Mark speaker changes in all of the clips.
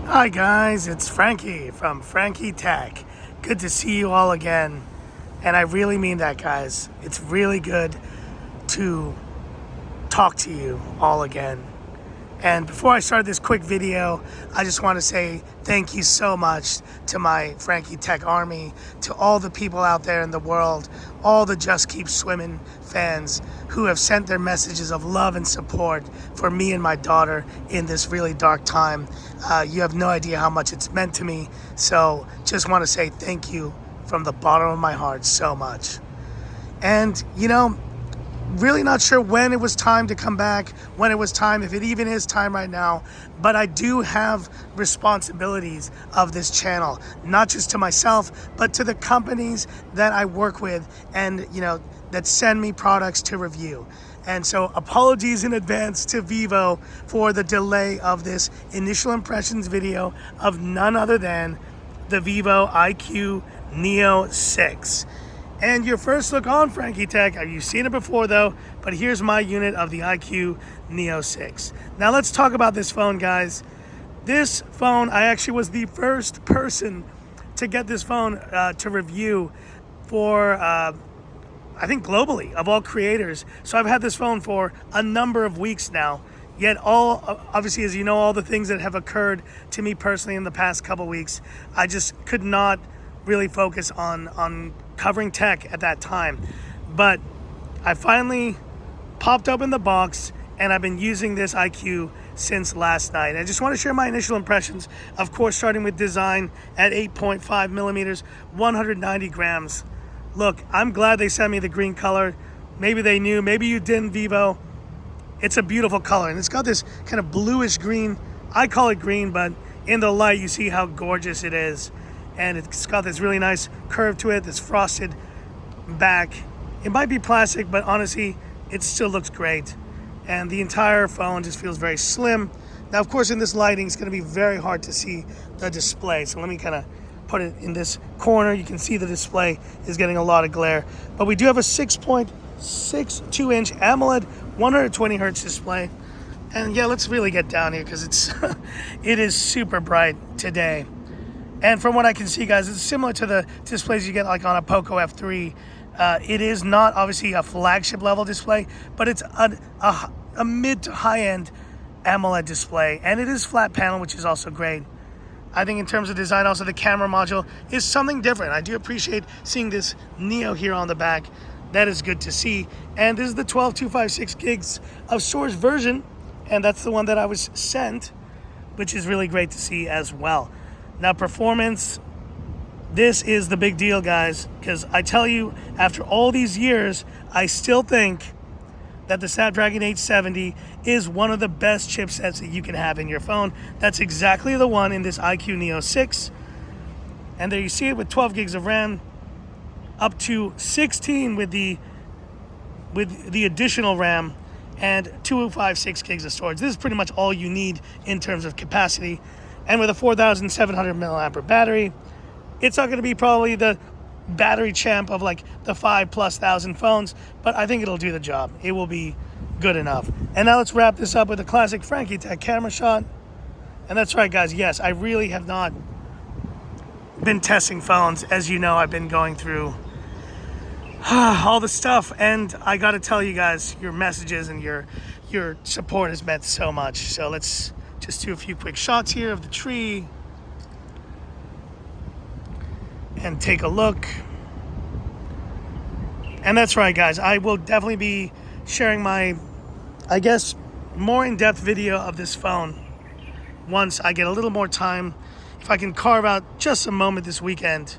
Speaker 1: Hi guys, it's Frankie from Frankie Tech. Good to see you all again. And I really mean that, guys. It's really good to talk to you all again. And before I start this quick video, I just want to say thank you so much to my Frankie Tech Army, to all the people out there in the world, all the Just Keep Swimming fans who have sent their messages of love and support for me and my daughter in this really dark time. You have no idea how much it's meant to me. So just want to say thank you from the bottom of my heart so much. And really not sure when it was time to come back, when it was time, if it even is time right now, but I do have responsibilities of this channel, not just to myself, but to the companies that I work with and, that send me products to review. And so apologies in advance to Vivo for the delay of this initial impressions video of none other than the Vivo IQOO Neo 6. And your first look on Frankie Tech, you've seen it before though, but here's my unit of the IQOO Neo 6. Now let's talk about this phone, guys. This phone, I actually was the first person to get this phone to review for, I think globally, of all creators. So I've had this phone for a number of weeks now. Yet obviously, as you know, all the things that have occurred to me personally in the past couple weeks, I just could not really focus on covering tech at that time. But I finally popped open the box and I've been using this IQOO since last night. I just want to share my initial impressions, of course, starting with design at 8.5 millimeters, 190 grams. Look, I'm glad they sent me the green color. Maybe they knew, maybe you didn't, Vivo. It's a beautiful color and it's got this kind of bluish green. I call it green, but in the light you see how gorgeous it is. And it's got this really nice curve to it, this frosted back. It might be plastic, but honestly, it still looks great. And the entire phone just feels very slim. Now, of course, in this lighting, it's gonna be very hard to see the display. So let me kind of put it in this corner. You can see the display is getting a lot of glare. But we do have a 6.62-inch AMOLED 120 hertz display. And yeah, let's really get down here because it is super bright today. And from what I can see, guys, it's similar to the displays you get like on a POCO F3. It is not obviously a flagship level display, but it's a mid to high end AMOLED display. And it is flat panel, which is also great. I think in terms of design, also the camera module is something different. I do appreciate seeing this Neo here on the back. That is good to see. And this is the 12256 gigs of storage version. And that's the one that I was sent, which is really great to see as well. Now, performance, this is the big deal, guys, because I tell you, after all these years, I still think that the Snapdragon 870 is one of the best chipsets that you can have in your phone. That's exactly the one in this IQOO Neo 6. And there you see it with 12 gigs of RAM, up to 16 with the additional RAM, and 256 gigs of storage. This is pretty much all you need in terms of capacity. And with a 4,700 milliampere battery, it's not going to be probably the battery champ of like the 5,000+ phones, but I think it'll do the job. It will be good enough. And now let's wrap this up with a classic Frankie Tech camera shot. And that's right, guys. Yes, I really have not been testing phones. As you know, I've been going through all the stuff, and I got to tell you guys, your messages and your support has meant so much. So let's just do a few quick shots here of the tree and take a look. And that's right, guys. I will definitely be sharing my, I guess, more in-depth video of this phone once I get a little more time. If I can carve out just a moment this weekend.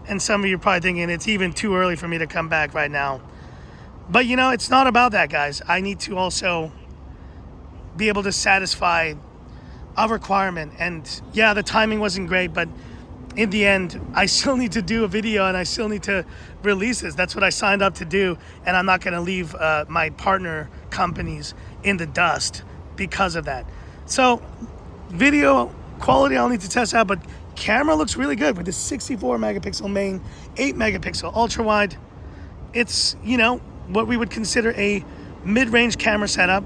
Speaker 1: And some of you are probably thinking it's even too early for me to come back right now. But it's not about that, guys. I need to also be able to satisfy a requirement. And yeah, the timing wasn't great, but in the end, I still need to do a video and I still need to release this. That's what I signed up to do. And I'm not going to leave my partner companies in the dust because of that. So video quality I'll need to test out, but camera looks really good with the 64 megapixel main, 8 megapixel ultra wide. It's, what we would consider a mid-range camera setup.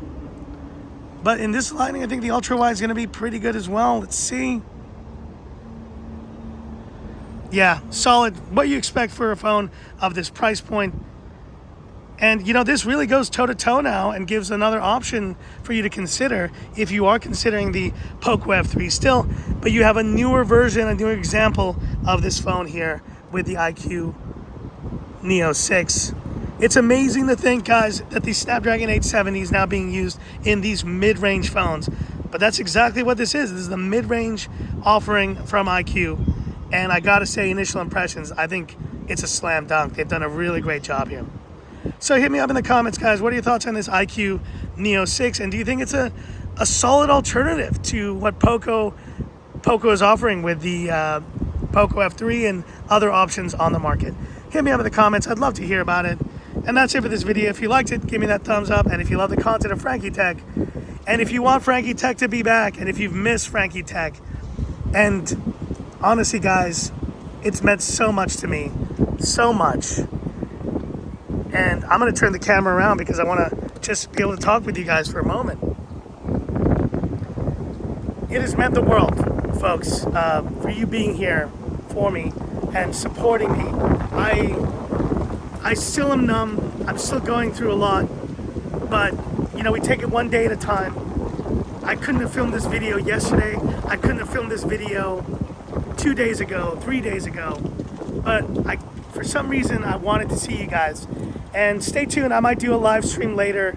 Speaker 1: But in this lighting, I think the ultra wide is going to be pretty good as well. Let's see. Yeah, solid. What you expect for a phone of this price point. And, you know, this really goes toe-to-toe now and gives another option for you to consider if you are considering the POCO F3 still. But you have a newer version, a newer example of this phone here with the IQOO Neo 6. It's amazing to think, guys, that the Snapdragon 870 is now being used in these mid-range phones. But that's exactly what this is. This is the mid-range offering from IQOO. And I gotta say, initial impressions, I think it's a slam dunk. They've done a really great job here. So hit me up in the comments, guys. What are your thoughts on this IQOO Neo 6? And do you think it's a solid alternative to what POCO is offering with the POCO F3 and other options on the market? Hit me up in the comments. I'd love to hear about it. And that's it for this video. If you liked it, give me that thumbs up. And if you love the content of Frankie Tech, and if you want Frankie Tech to be back, and if you've missed Frankie Tech, and honestly, guys, it's meant so much to me. So much. And I'm going to turn the camera around because I want to just be able to talk with you guys for a moment. It has meant the world, folks, for you being here for me and supporting me. I still am numb. I'm still going through a lot. But, you know, we take it one day at a time. I couldn't have filmed this video yesterday. I couldn't have filmed this video 2 days ago, 3 days ago. But for some reason, I wanted to see you guys. And stay tuned, I might do a live stream later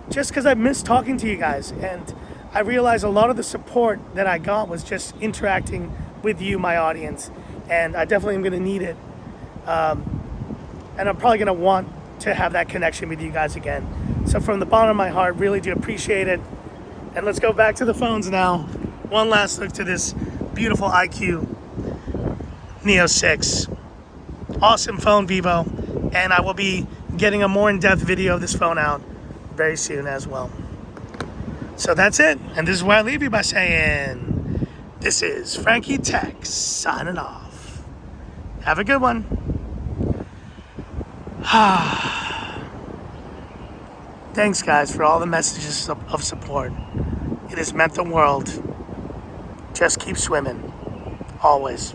Speaker 1: just because I miss talking to you guys. And I realized a lot of the support that I got was just interacting with you, my audience. And I definitely am going to need it. And I'm probably going to want to have that connection with you guys again. So from the bottom of my heart, really do appreciate it. And let's go back to the phones now. One last look to this beautiful IQOO Neo 6. Awesome phone, Vivo. And I will be getting a more in-depth video of this phone out very soon as well. So that's it. And this is where I leave you by saying, this is Frankie Tech signing off. Have a good one. Thanks, guys, for all the messages of support. It has meant the world. Just keep swimming. Always.